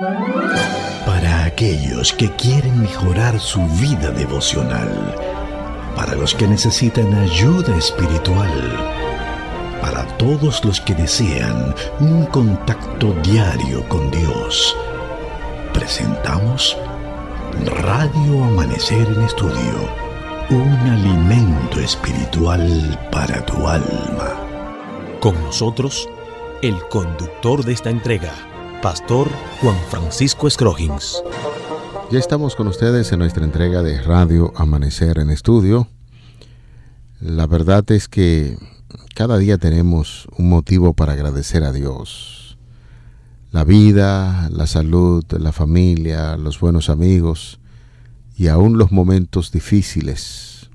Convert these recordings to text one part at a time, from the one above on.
Para aquellos que quieren mejorar su vida devocional, para los que necesitan ayuda espiritual, para todos los que desean un contacto diario con Dios, presentamos Radio Amanecer en Estudio, un alimento espiritual para tu alma. Con nosotros, el conductor de esta entrega, Pastor Juan Francisco Scroggins. Ya estamos con ustedes en nuestra entrega de Radio Amanecer en Estudio. La verdad es que cada día tenemos un motivo para agradecer a Dios. La vida, la salud, la familia, los buenos amigos y aún los momentos difíciles,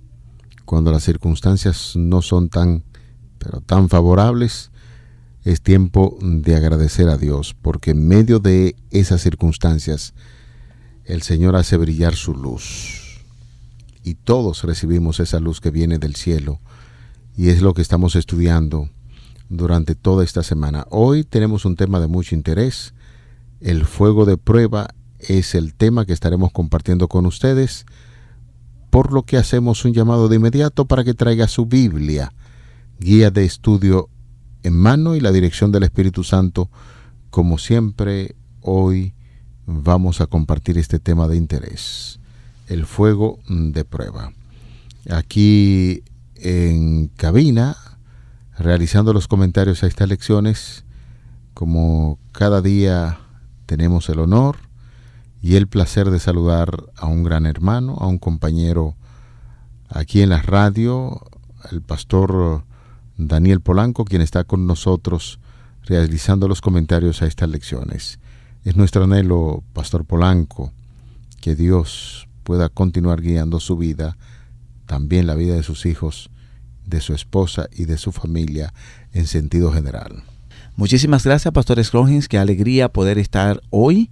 cuando las circunstancias no son tan favorables, es tiempo de agradecer a Dios, porque en medio de esas circunstancias el Señor hace brillar su luz. Y todos recibimos esa luz que viene del cielo, y es lo que estamos estudiando durante toda esta semana. Hoy tenemos un tema de mucho interés. El fuego de prueba es el tema que estaremos compartiendo con ustedes, por lo que hacemos un llamado de inmediato para que traiga su Biblia, guía de estudio en mano y la dirección del Espíritu Santo. Como siempre, hoy vamos a compartir este tema de interés, el fuego de prueba. Aquí en cabina, realizando los comentarios a estas lecciones, como cada día tenemos el honor y el placer de saludar a un gran hermano, a un compañero aquí en la radio, el pastor Daniel Polanco, quien está con nosotros realizando los comentarios a estas lecciones. Es nuestro anhelo, Pastor Polanco, que Dios pueda continuar guiando su vida, también la vida de sus hijos, de su esposa y de su familia en sentido general. Muchísimas gracias, Pastor Scroggins. Qué alegría poder estar hoy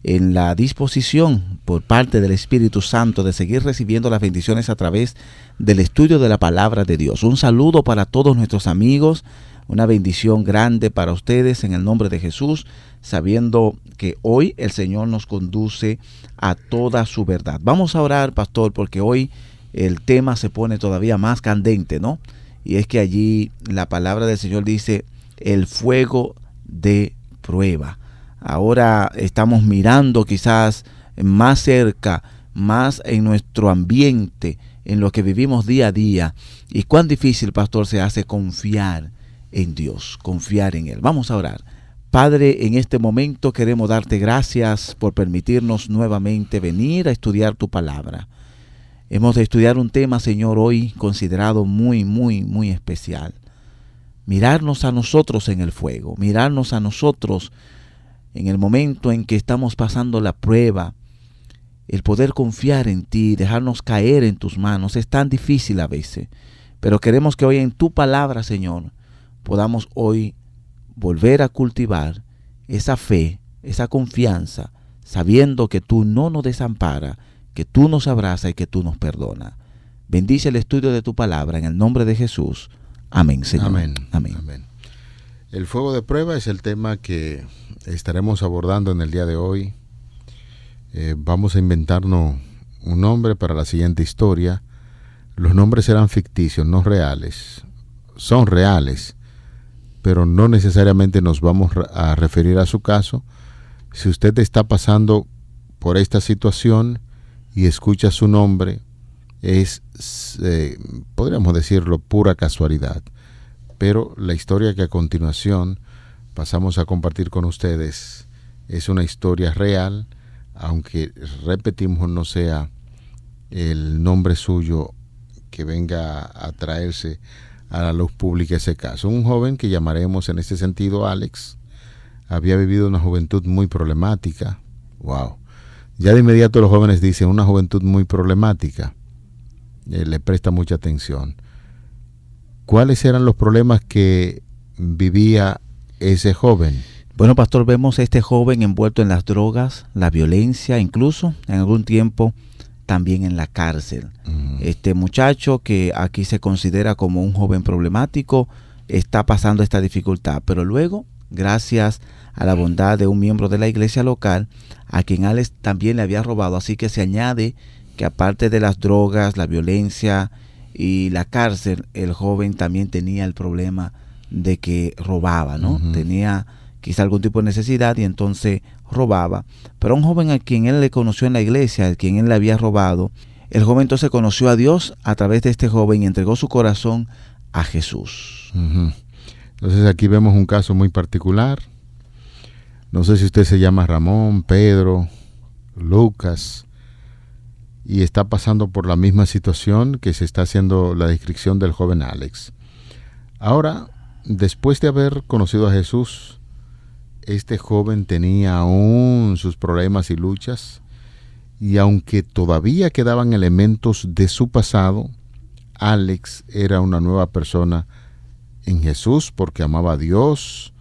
en la disposición por parte del Espíritu Santo de seguir recibiendo las bendiciones a través del estudio de la palabra de Dios. Un saludo para todos nuestros amigos, una bendición grande para ustedes en el nombre de Jesús, sabiendo que hoy el Señor nos conduce a toda su verdad. Vamos a orar, pastor, porque hoy el tema se pone todavía más candente, ¿no? Y es que allí la palabra del Señor dice, el fuego de prueba. Ahora estamos mirando quizás más cerca, más en nuestro ambiente, en lo que vivimos día a día. Y cuán difícil, pastor, se hace confiar en Dios, confiar en Él. Vamos a orar. Padre, en este momento queremos darte gracias por permitirnos nuevamente venir a estudiar tu palabra. Hemos de estudiar un tema, Señor, hoy considerado muy, muy, muy especial. Mirarnos a nosotros en el fuego, mirarnos a nosotros en el momento en que estamos pasando la prueba. El poder confiar en ti, dejarnos caer en tus manos, es tan difícil a veces. Pero queremos que hoy en tu palabra, Señor, podamos hoy volver a cultivar esa fe, esa confianza, sabiendo que tú no nos desamparas, que tú nos abrazas y que tú nos perdonas. Bendice el estudio de tu palabra en el nombre de Jesús. Amén, Señor. Amén. Amén. Amén. El fuego de prueba es el tema que estaremos abordando en el día de hoy. Vamos a inventarnos un nombre para la siguiente historia. Los nombres serán ficticios, no reales. Son reales, pero no necesariamente nos vamos a referir a su caso. Si usted está pasando por esta situación y escucha su nombre, es, podríamos decirlo, pura casualidad. Pero la historia que a continuación pasamos a compartir con ustedes es una historia real, aunque repetimos no sea el nombre suyo que venga a traerse a la luz pública ese caso. Un joven que llamaremos en este sentido Alex, había vivido una juventud muy problemática. Wow. Ya de inmediato los jóvenes dicen una juventud muy problemática. Le presta mucha atención. ¿Cuáles eran los problemas que vivía ese joven? Bueno, pastor, vemos a este joven envuelto en las drogas, la violencia, incluso en algún tiempo también en la cárcel. Este muchacho, que aquí se considera como un joven problemático, está pasando esta dificultad, pero luego gracias a la bondad de un miembro de la iglesia local, a quien Alex también le había robado. Así que se añade que aparte de las drogas, la violencia y la cárcel, el joven también tenía el problema de que robaba, ¿no? Uh-huh. Tenía quizá algún tipo de necesidad y entonces robaba. Pero un joven a quien él le conoció en la iglesia, a quien él le había robado, el joven entonces conoció a Dios a través de este joven y entregó su corazón a Jesús. Uh-huh. Entonces aquí vemos un caso muy particular. No sé si usted se llama Ramón, Pedro, Lucas, y está pasando por la misma situación que se está haciendo la descripción del joven Alex. Ahora, después de haber conocido a Jesús, este joven tenía aún sus problemas y luchas, y aunque todavía quedaban elementos de su pasado, Alex era una nueva persona en Jesús porque amaba a Dios,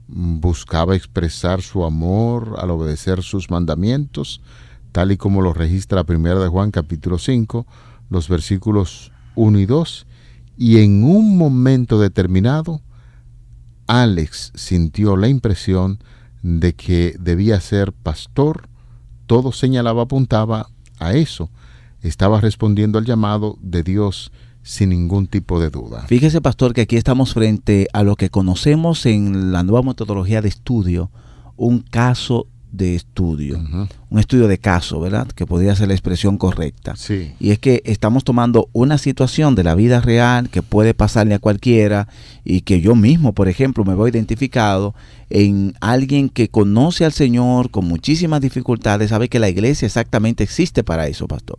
buscaba expresar su amor al obedecer sus mandamientos, tal y como lo registra 1 de Juan capítulo 5, los versículos 1 y 2, y en un momento determinado, Alex sintió la impresión de que debía ser pastor. Todo señalaba, apuntaba a eso. Estaba respondiendo al llamado de Dios sin ningún tipo de duda. Fíjese, pastor, que aquí estamos frente a lo que conocemos en la nueva metodología de estudio, un caso de estudio, uh-huh. Un estudio de caso, ¿verdad? Que podría ser la expresión correcta. Sí. Y es que estamos tomando una situación de la vida real que puede pasarle a cualquiera y que yo mismo, por ejemplo, me veo identificado en alguien que conoce al Señor con muchísimas dificultades, sabe que la iglesia exactamente existe para eso, pastor,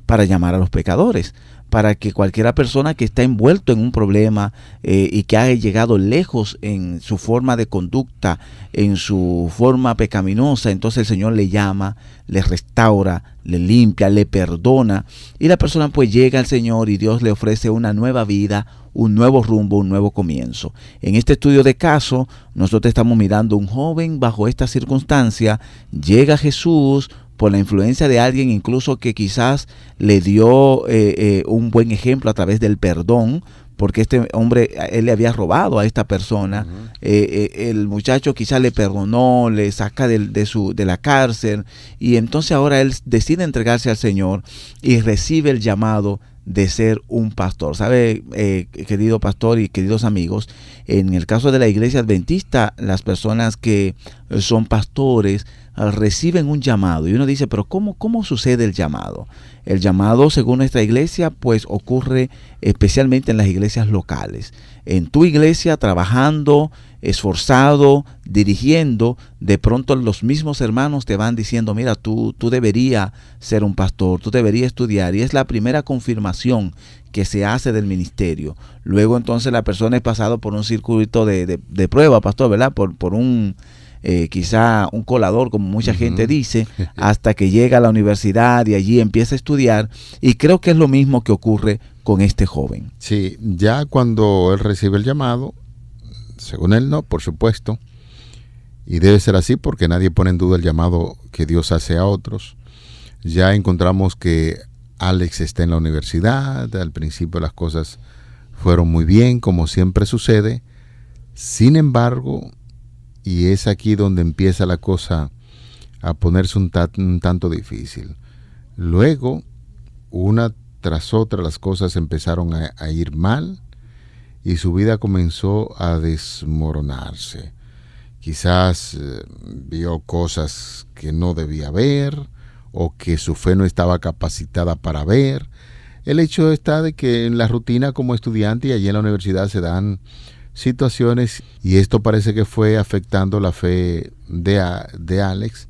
para llamar a los pecadores, para que cualquiera persona que está envuelto en un problema y que haya llegado lejos en su forma de conducta, en su forma pecaminosa, entonces el Señor le llama, le restaura, le limpia, le perdona, y la persona pues llega al Señor y Dios le ofrece una nueva vida, un nuevo rumbo, un nuevo comienzo. En este estudio de caso, nosotros estamos mirando un joven bajo esta circunstancia, llega a Jesús por la influencia de alguien incluso que quizás le dio un buen ejemplo a través del perdón, porque este hombre, él le había robado a esta persona. Uh-huh. El muchacho quizás le perdonó, le saca de la cárcel, y entonces ahora él decide entregarse al Señor y recibe el llamado de ser un pastor. ¿Sabe, querido pastor y queridos amigos? En el caso de la iglesia adventista, las personas que son pastores reciben un llamado, y uno dice, pero ¿cómo sucede el llamado? El llamado, según nuestra iglesia, pues ocurre especialmente en las iglesias locales. En tu iglesia, trabajando, esforzado, dirigiendo, de pronto los mismos hermanos te van diciendo, mira, tú deberías ser un pastor, tú deberías estudiar, y es la primera confirmación que se hace del ministerio. Luego entonces la persona es pasado por un circuito de prueba, pastor, ¿verdad? Por un quizá un colador, como mucha uh-huh. gente dice, hasta que llega a la universidad y allí empieza a estudiar, y creo que es lo mismo que ocurre con este joven. Sí, ya cuando él recibe el llamado, según él no, por supuesto, y debe ser así porque nadie pone en duda el llamado que Dios hace a otros. Ya encontramos que Alex está en la universidad, al principio las cosas fueron muy bien, como siempre sucede. Sin embargo, y es aquí donde empieza la cosa a ponerse un tanto difícil. Luego, una tras otra, las cosas empezaron a ir mal y su vida comenzó a desmoronarse. Quizás vio cosas que no debía ver o que su fe no estaba capacitada para ver. El hecho está de que en la rutina como estudiante y allí en la universidad se dan situaciones, y esto parece que fue afectando la fe de Alex.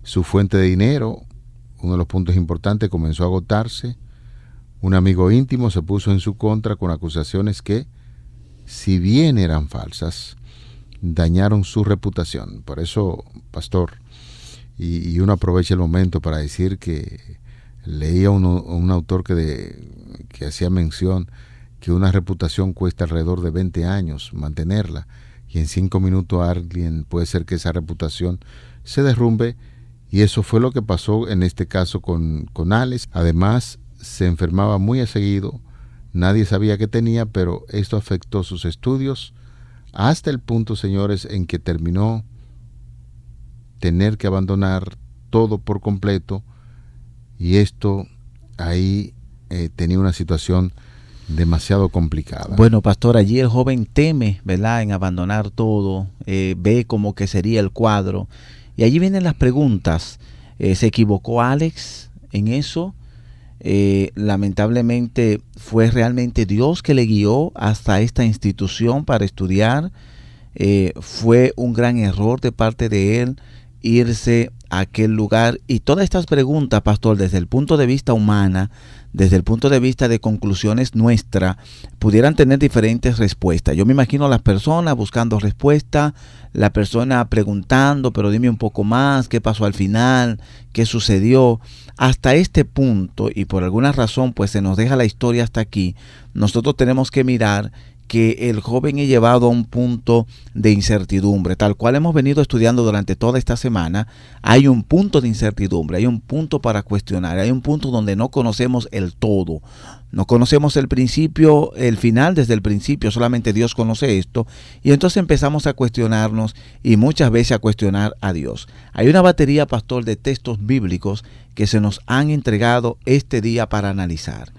Su fuente de dinero, uno de los puntos importantes, comenzó a agotarse. Un amigo íntimo se puso en su contra con acusaciones que, si bien eran falsas, dañaron su reputación. Por eso, pastor, y uno aprovecha el momento para decir que leía un autor que hacía mención que una reputación cuesta alrededor de 20 años mantenerla, y en 5 minutos alguien puede ser que esa reputación se derrumbe, y eso fue lo que pasó en este caso con Alex. Además, se enfermaba muy a seguido, nadie sabía qué tenía, pero esto afectó sus estudios, hasta el punto, señores, en que terminó tener que abandonar todo por completo, y esto ahí tenía una situación demasiado complicada. Bueno, pastor, allí el joven teme, ¿verdad?, en abandonar todo, ve como que sería el cuadro, y allí vienen las preguntas. ¿Se equivocó Alex en eso? Lamentablemente fue realmente Dios que le guió hasta esta institución para estudiar. Fue un gran error de parte de él irse a aquel lugar. Y todas estas preguntas, pastor, desde el punto de vista humana, desde el punto de vista de conclusiones nuestras, pudieran tener diferentes respuestas. Yo me imagino a las personas buscando respuesta, la persona preguntando, pero dime un poco más, ¿qué pasó al final? ¿Qué sucedió? Hasta este punto, y por alguna razón pues se nos deja la historia hasta aquí, nosotros tenemos que mirar que el joven es llevado a un punto de incertidumbre, tal cual hemos venido estudiando durante toda esta semana. Hay un punto de incertidumbre, hay un punto para cuestionar, hay un punto donde no conocemos el todo, no conocemos el principio, el final desde el principio, solamente Dios conoce esto, y entonces empezamos a cuestionarnos y muchas veces a cuestionar a Dios. Hay una batería, pastor, de textos bíblicos que se nos han entregado este día para analizar.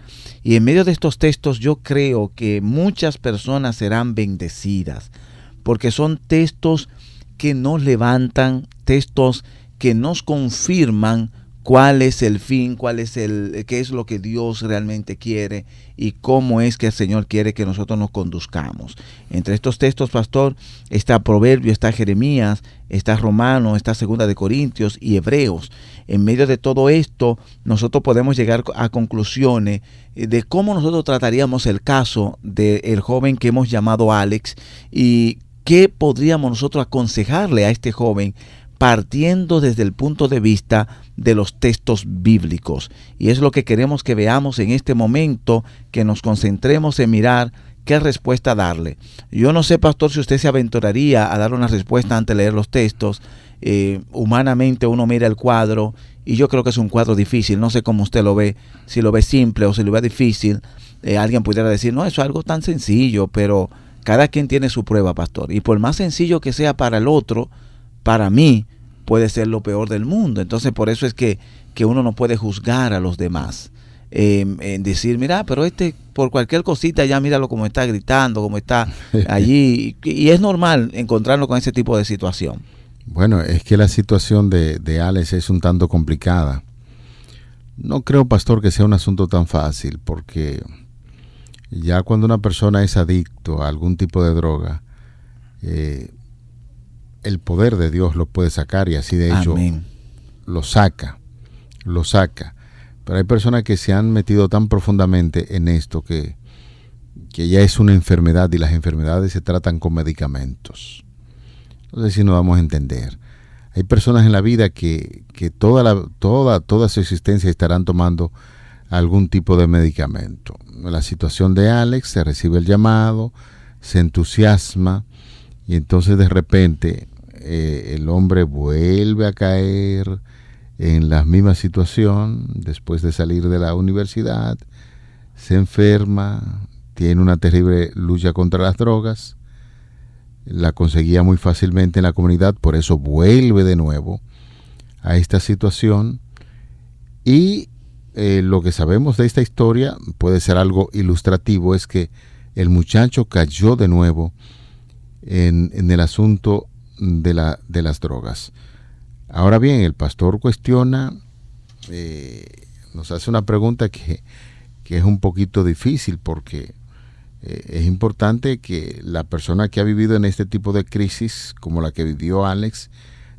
Y en medio de estos textos yo creo que muchas personas serán bendecidas, porque son textos que nos levantan, textos que nos confirman cuál es el fin, qué es lo que Dios realmente quiere y cómo es que el Señor quiere que nosotros nos conduzcamos. Entre estos textos, pastor, está Proverbio, está Jeremías, está Romano, está Segunda de Corintios y Hebreos. En medio de todo esto, nosotros podemos llegar a conclusiones de cómo nosotros trataríamos el caso del joven que hemos llamado Alex y qué podríamos nosotros aconsejarle a este joven partiendo desde el punto de vista de los textos bíblicos. Y es lo que queremos que veamos en este momento, que nos concentremos en mirar qué respuesta darle. Yo no sé, pastor, si usted se aventuraría a dar una respuesta antes de leer los textos. Humanamente uno mira el cuadro y yo creo que es un cuadro difícil. No sé cómo usted lo ve, si lo ve simple o si lo ve difícil. Alguien pudiera decir, no, eso es algo tan sencillo, pero cada quien tiene su prueba, pastor. Y por más sencillo que sea para el otro, para mí puede ser lo peor del mundo. Entonces por eso es que uno no puede juzgar a los demás. En decir, mira, pero por cualquier cosita ya míralo como está gritando, como está allí. Y es normal encontrarnos con ese tipo de situación. Bueno, es que la situación de Alex es un tanto complicada. No creo, pastor, que sea un asunto tan fácil, porque ya cuando una persona es adicto a algún tipo de droga, el poder de Dios lo puede sacar, y así de hecho Amén. lo saca. Pero hay personas que se han metido tan profundamente en esto que ya es una enfermedad, y las enfermedades se tratan con medicamentos. No sé si nos vamos a entender. Hay personas en la vida que toda su existencia estarán tomando algún tipo de medicamento. En la situación de Alex, se recibe el llamado, se entusiasma, y entonces de repente el hombre vuelve a caer en la misma situación después de salir de la universidad, se enferma, tiene una terrible lucha contra las drogas, la conseguía muy fácilmente en la comunidad, por eso vuelve de nuevo a esta situación, y lo que sabemos de esta historia puede ser algo ilustrativo, es que el muchacho cayó de nuevo en el asunto de las drogas. Ahora bien, el pastor cuestiona, nos hace una pregunta que es un poquito difícil, porque es importante que la persona que ha vivido en este tipo de crisis, como la que vivió Alex,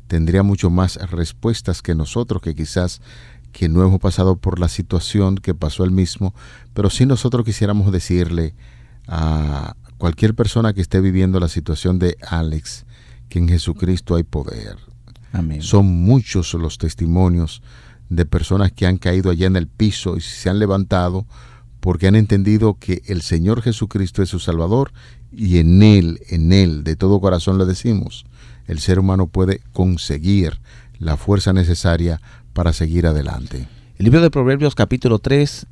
tendría mucho más respuestas que nosotros, que quizás que no hemos pasado por la situación que pasó él mismo, pero sí nosotros quisiéramos decirle a cualquier persona que esté viviendo la situación de Alex, que en Jesucristo hay poder. Amén. Son muchos los testimonios de personas que han caído allá en el piso y se han levantado porque han entendido que el Señor Jesucristo es su Salvador, y en Él, de todo corazón le decimos, el ser humano puede conseguir la fuerza necesaria para seguir adelante. El libro de Proverbios capítulo 3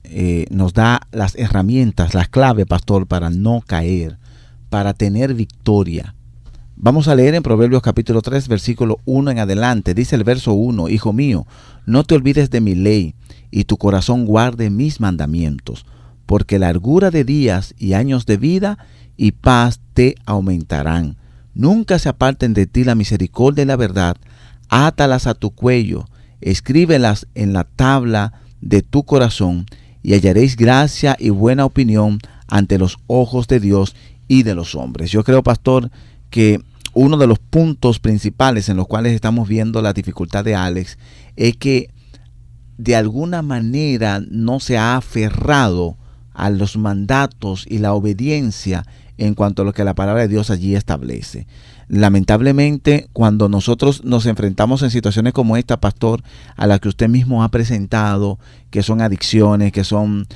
nos da las herramientas, las claves, pastor, para no caer, para tener victoria. Vamos a leer en Proverbios capítulo 3, versículo 1 en adelante. Dice el verso 1, Hijo mío, no te olvides de mi ley, y tu corazón guarde mis mandamientos, porque largura de días y años de vida y paz te aumentarán. Nunca se aparten de ti la misericordia y la verdad. Átalas a tu cuello, escríbelas en la tabla de tu corazón, y hallaréis gracia y buena opinión ante los ojos de Dios y de los hombres. Yo creo, pastor, que uno de los puntos principales en los cuales estamos viendo la dificultad de Alex es que de alguna manera no se ha aferrado a los mandatos y la obediencia en cuanto a lo que la palabra de Dios allí establece. Lamentablemente, cuando nosotros nos enfrentamos en situaciones como esta, pastor, a la que usted mismo ha presentado, que son adicciones, que son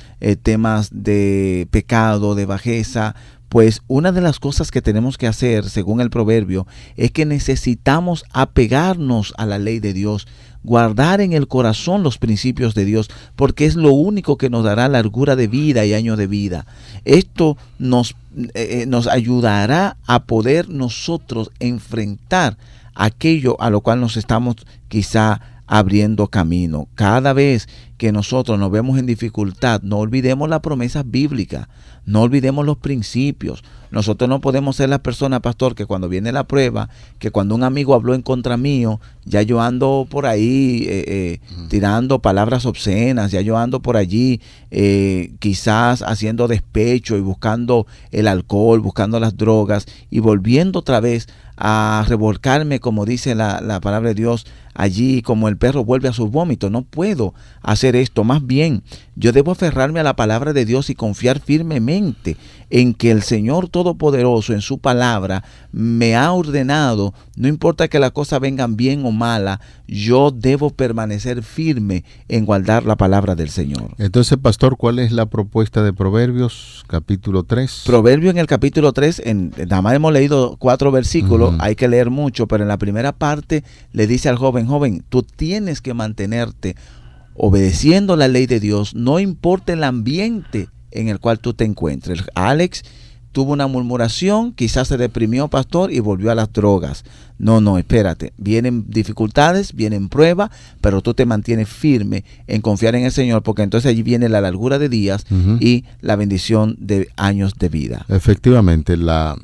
temas de pecado, de bajeza, pues una de las cosas que tenemos que hacer, según el proverbio, es que necesitamos apegarnos a la ley de Dios, guardar en el corazón los principios de Dios, porque es lo único que nos dará largura de vida y años de vida. Esto nos ayudará a poder nosotros enfrentar aquello a lo cual nos estamos quizá abriendo camino. Cada vez que nosotros nos vemos en dificultad, no olvidemos las promesas bíblicas, no olvidemos los principios. Nosotros no podemos ser la persona, pastor, que cuando viene la prueba, que cuando un amigo habló en contra mío, ya yo ando por ahí tirando palabras obscenas, ya yo ando por allí quizás haciendo despecho y buscando el alcohol, buscando las drogas y volviendo otra vez a revolcarme, como dice la palabra de Dios, allí como el perro vuelve a sus vómitos. No puedo hacer esto. Más bien, yo debo aferrarme a la palabra de Dios y confiar firmemente en que el Señor Todopoderoso en su palabra me ha ordenado, no importa que las cosas vengan bien o malas, yo debo permanecer firme en guardar la palabra del Señor. Entonces, pastor, ¿cuál es la propuesta de Proverbios, capítulo 3? Proverbio en el capítulo 3, nada más hemos leído 4 versículos, hay que leer mucho, pero en la primera parte le dice al joven, tú tienes que mantenerte obedeciendo la ley de Dios, no importa el ambiente en el cual tú te encuentres. Alex tuvo una murmuración, quizás se deprimió, pastor, y volvió a las drogas. No, espérate, vienen dificultades, vienen pruebas, pero tú te mantienes firme en confiar en el Señor, porque entonces allí viene la largura de días y la bendición de años de vida. Efectivamente, la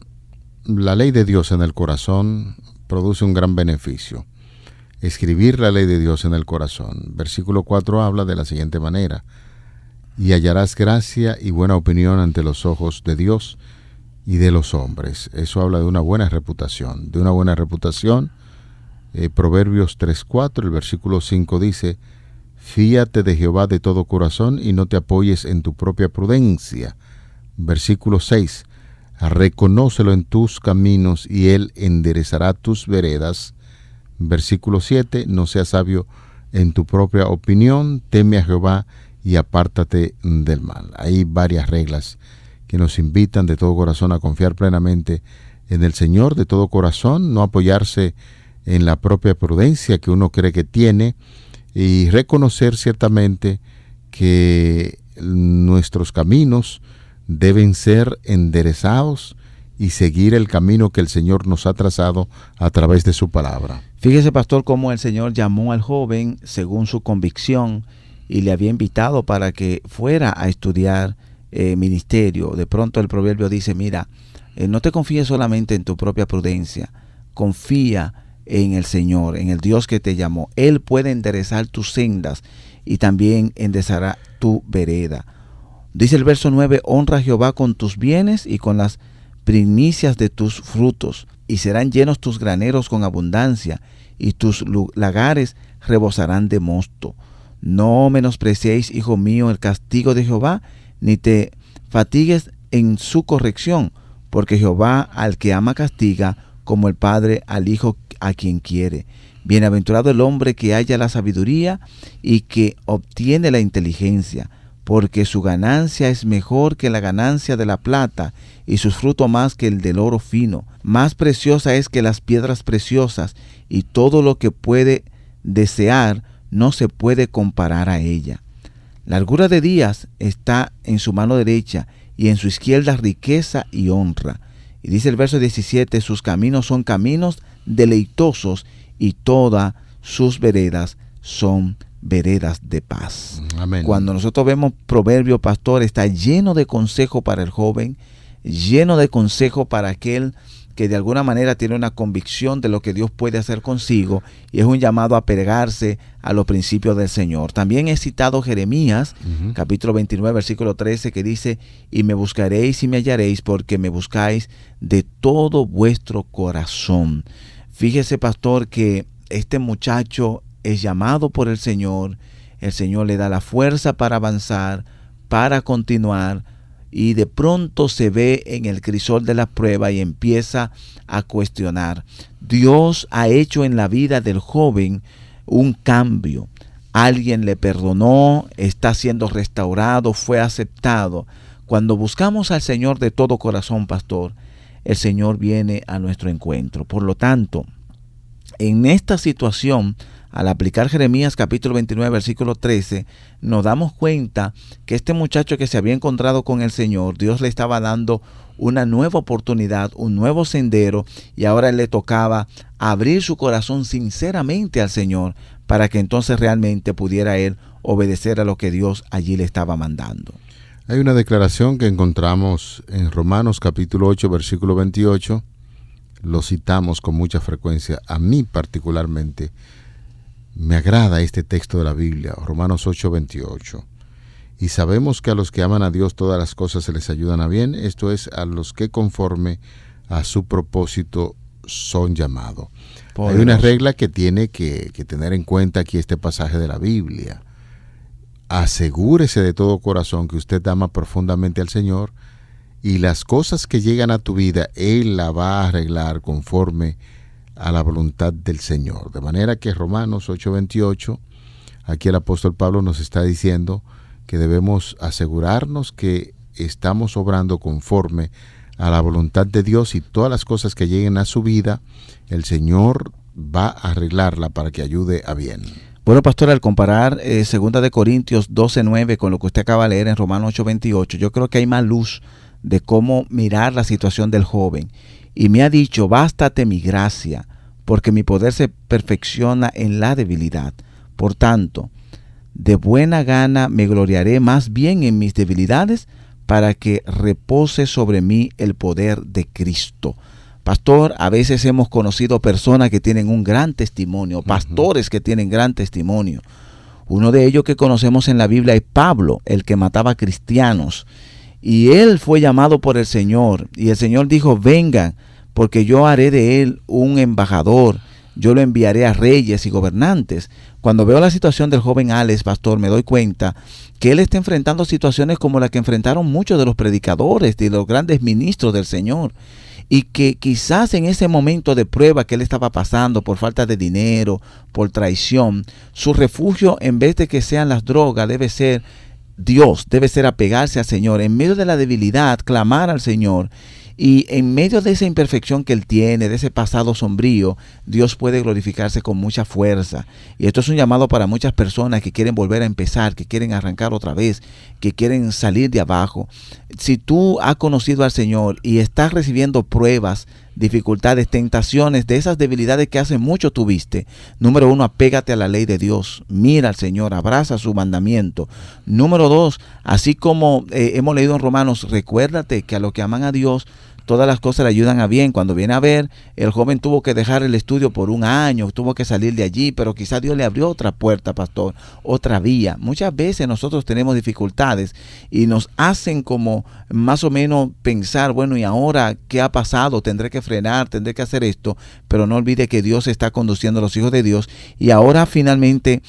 ley de Dios en el corazón produce un gran beneficio. Escribir la ley de Dios en el corazón. Versículo 4 habla de la siguiente manera: y hallarás gracia y buena opinión ante los ojos de Dios y de los hombres. Eso habla de una buena reputación. De una buena reputación, Proverbios 3:4, el versículo 5 dice: fíate de Jehová de todo corazón y no te apoyes en tu propia prudencia. Versículo 6, reconócelo en tus caminos y él enderezará tus veredas. Versículo 7, no seas sabio en tu propia opinión, teme a Jehová y apártate del mal. Hay varias reglas que nos invitan de todo corazón a confiar plenamente en el Señor, de todo corazón, no apoyarse en la propia prudencia que uno cree que tiene y reconocer ciertamente que nuestros caminos deben ser enderezados y seguir el camino que el Señor nos ha trazado a través de su palabra. Fíjese, pastor, cómo el Señor llamó al joven según su convicción y le había invitado para que fuera a estudiar ministerio. De pronto el proverbio dice, mira, no te confíes solamente en tu propia prudencia, confía en el Señor, en el Dios que te llamó. Él puede enderezar tus sendas y también enderezará tu vereda. Dice el verso 9, honra a Jehová con tus bienes y con las primicias de tus frutos, y serán llenos tus graneros con abundancia, y tus lagares rebosarán de mosto. No menospreciéis, hijo mío, el castigo de Jehová, ni te fatigues en su corrección, porque Jehová al que ama castiga, como el padre al hijo a quien quiere. Bienaventurado el hombre que halla la sabiduría y que obtiene la inteligencia, porque su ganancia es mejor que la ganancia de la plata, y sus frutos más que el del oro fino. Más preciosa es que las piedras preciosas, y todo lo que puede desear no se puede comparar a ella. Largura de días está en su mano derecha, y en su izquierda riqueza y honra. Y dice el verso 17, sus caminos son caminos deleitosos y todas sus veredas son veredas de paz. Amén. Cuando nosotros vemos Proverbio, pastor, está lleno de consejo para el joven, lleno de consejo para aquel que de alguna manera tiene una convicción de lo que Dios puede hacer consigo, y es un llamado a apegarse a los principios del Señor. También he citado Jeremías, capítulo 29, versículo 13, que dice: y me buscaréis y me hallaréis, porque me buscáis de todo vuestro corazón. Fíjese, pastor, que este muchacho es llamado por el Señor le da la fuerza para avanzar, para continuar, y de pronto se ve en el crisol de la prueba y empieza a cuestionar. Dios ha hecho en la vida del joven un cambio. Alguien le perdonó, está siendo restaurado, fue aceptado. Cuando buscamos al Señor de todo corazón, pastor, el Señor viene a nuestro encuentro. Por lo tanto, en esta situación, al aplicar Jeremías capítulo 29, versículo 13, nos damos cuenta que este muchacho que se había encontrado con el Señor, Dios le estaba dando una nueva oportunidad, un nuevo sendero, y ahora le tocaba abrir su corazón sinceramente al Señor para que entonces realmente pudiera él obedecer a lo que Dios allí le estaba mandando. Hay una declaración que encontramos en Romanos capítulo 8, versículo 28. Lo citamos con mucha frecuencia. A mí particularmente me agrada este texto de la Biblia, Romanos 8, 28. Y sabemos que a los que aman a Dios todas las cosas se les ayudan a bien, esto es, a los que conforme a su propósito son llamados. Hay una regla que tiene que tener en cuenta aquí este pasaje de la Biblia. Asegúrese de todo corazón que usted ama profundamente al Señor, y las cosas que llegan a tu vida, Él la va a arreglar conforme a la voluntad del Señor. De manera que Romanos 8:28, aquí el apóstol Pablo nos está diciendo que debemos asegurarnos que estamos obrando conforme a la voluntad de Dios, y todas las cosas que lleguen a su vida, el Señor va a arreglarla para que ayude a bien. Bueno, pastor, al comparar 2 de Corintios 12:9 con lo que usted acaba de leer en Romanos 8:28, yo creo que hay más luz de cómo mirar la situación del joven. Y me ha dicho: bástate mi gracia, porque mi poder se perfecciona en la debilidad. Por tanto, de buena gana me gloriaré más bien en mis debilidades, para que repose sobre mí el poder de Cristo. Pastor, a veces hemos conocido personas que tienen un gran testimonio, pastores que tienen gran testimonio. Uno de ellos que conocemos en la Biblia es Pablo, el que mataba cristianos. Y él fue llamado por el Señor, y el Señor dijo: vengan, porque yo haré de él un embajador, yo lo enviaré a reyes y gobernantes. Cuando veo la situación del joven Alex, pastor, me doy cuenta que él está enfrentando situaciones como las que enfrentaron muchos de los predicadores, de los grandes ministros del Señor, y que quizás en ese momento de prueba que él estaba pasando por falta de dinero, por traición, su refugio, en vez de que sean las drogas, debe ser Dios, debe ser apegarse al Señor. En medio de la debilidad, clamar al Señor. Y en medio de esa imperfección que él tiene, de ese pasado sombrío, Dios puede glorificarse con mucha fuerza. Y esto es un llamado para muchas personas que quieren volver a empezar, que quieren arrancar otra vez, que quieren salir de abajo. Si tú has conocido al Señor y estás recibiendo pruebas, dificultades, tentaciones, de esas debilidades que hace mucho tuviste, número 1, apégate a la ley de Dios, mira al Señor, abraza su mandamiento. Número 2, así como hemos leído en Romanos, recuérdate que a los que aman a Dios todas las cosas le ayudan a bien. Cuando viene a ver, el joven tuvo que dejar el estudio por un año, tuvo que salir de allí, pero quizás Dios le abrió otra puerta, pastor, otra vía. Muchas veces nosotros tenemos dificultades y nos hacen como más o menos pensar, bueno, ¿y ahora qué ha pasado? Tendré que frenar, tendré que hacer esto, pero no olvide que Dios está conduciendo a los hijos de Dios. Y ahora finalmente,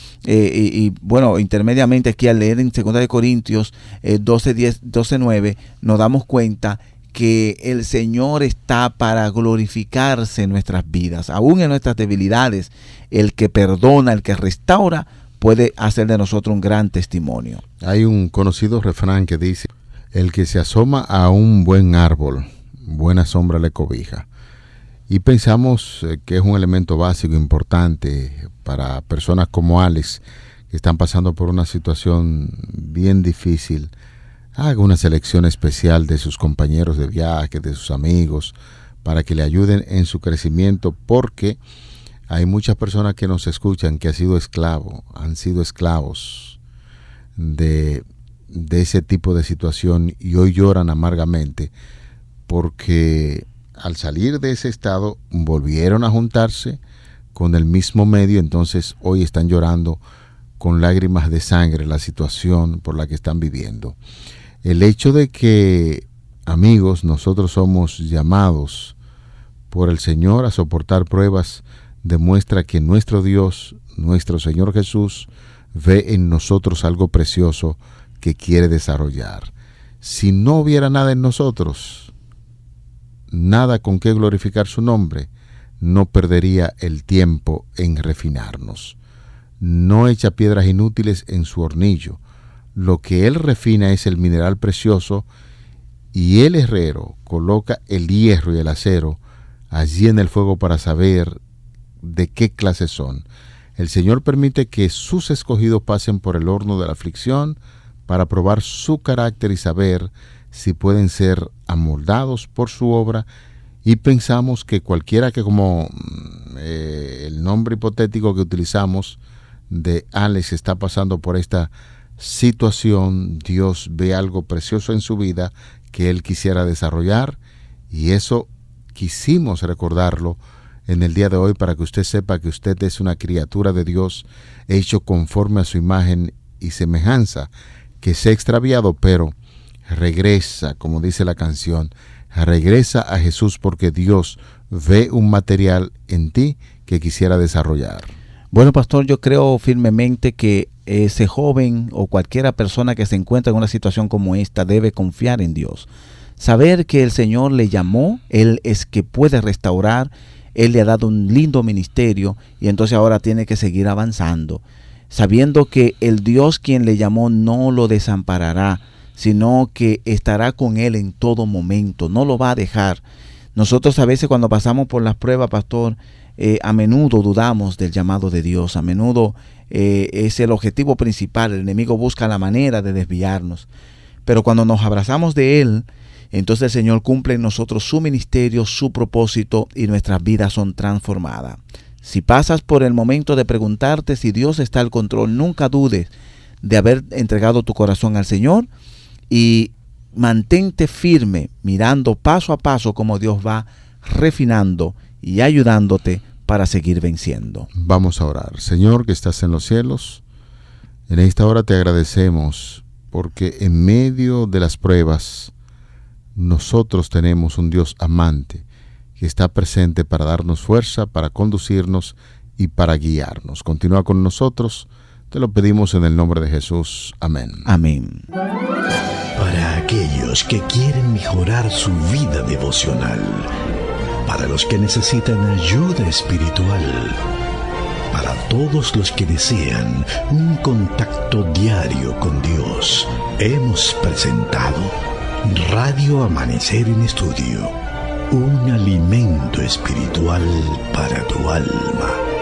bueno, intermediamente aquí al leer en 2 de Corintios 12:10, 12:9, nos damos cuenta que el Señor está para glorificarse en nuestras vidas, aún en nuestras debilidades. El que perdona, el que restaura, puede hacer de nosotros un gran testimonio. Hay un conocido refrán que dice: el que se asoma a un buen árbol, buena sombra le cobija. Y pensamos que es un elemento básico, importante para personas como Alex, que están pasando por una situación bien difícil. haga una selección especial de sus compañeros de viaje, de sus amigos, para que le ayuden en su crecimiento, porque hay muchas personas que nos escuchan que han sido esclavos de ese tipo de situación y hoy lloran amargamente porque al salir de ese estado volvieron a juntarse con el mismo medio, entonces hoy están llorando con lágrimas de sangre la situación por la que están viviendo. El hecho de que, amigos, nosotros somos llamados por el Señor a soportar pruebas demuestra que nuestro Dios, nuestro Señor Jesús, ve en nosotros algo precioso que quiere desarrollar. Si no hubiera nada en nosotros, nada con que glorificar su nombre, no perdería el tiempo en refinarnos. No echa piedras inútiles en su hornillo. Lo que él refina es el mineral precioso y el herrero coloca el hierro y el acero allí en el fuego para saber de qué clase son. El Señor permite que sus escogidos pasen por el horno de la aflicción para probar su carácter y saber si pueden ser amoldados por su obra, y pensamos que cualquiera que, como el nombre hipotético que utilizamos de Alex, está pasando por esta situación, Dios ve algo precioso en su vida que él quisiera desarrollar, y eso quisimos recordarlo en el día de hoy para que usted sepa que usted es una criatura de Dios, hecho conforme a su imagen y semejanza, que se ha extraviado, pero regresa, como dice la canción, regresa a Jesús porque Dios ve un material en ti que quisiera desarrollar. Bueno, pastor, yo creo firmemente que ese joven o cualquiera persona que se encuentra en una situación como esta debe confiar en Dios. Saber que el Señor le llamó, Él es que puede restaurar, Él le ha dado un lindo ministerio y entonces ahora tiene que seguir avanzando, sabiendo que el Dios quien le llamó no lo desamparará, sino que estará con él en todo momento, no lo va a dejar. Nosotros a veces cuando pasamos por las pruebas, pastor, a menudo dudamos del llamado de Dios, a menudo es el objetivo principal, el enemigo busca la manera de desviarnos, pero cuando nos abrazamos de él, entonces el Señor cumple en nosotros su ministerio, su propósito y nuestras vidas son transformadas. Si pasas por el momento de preguntarte si Dios está al control, nunca dudes de haber entregado tu corazón al Señor y mantente firme mirando paso a paso cómo Dios va refinando y ayudándote para seguir venciendo. Vamos a orar. Señor que estás en los cielos, en esta hora te agradecemos porque en medio de las pruebas nosotros tenemos un Dios amante que está presente para darnos fuerza, para conducirnos y para guiarnos. Continúa con nosotros, te lo pedimos en el nombre de Jesús. Amén. Amén. Para aquellos que quieren mejorar su vida devocional, para los que necesitan ayuda espiritual, para todos los que desean un contacto diario con Dios, hemos presentado Radio Amanecer en Estudio, un alimento espiritual para tu alma.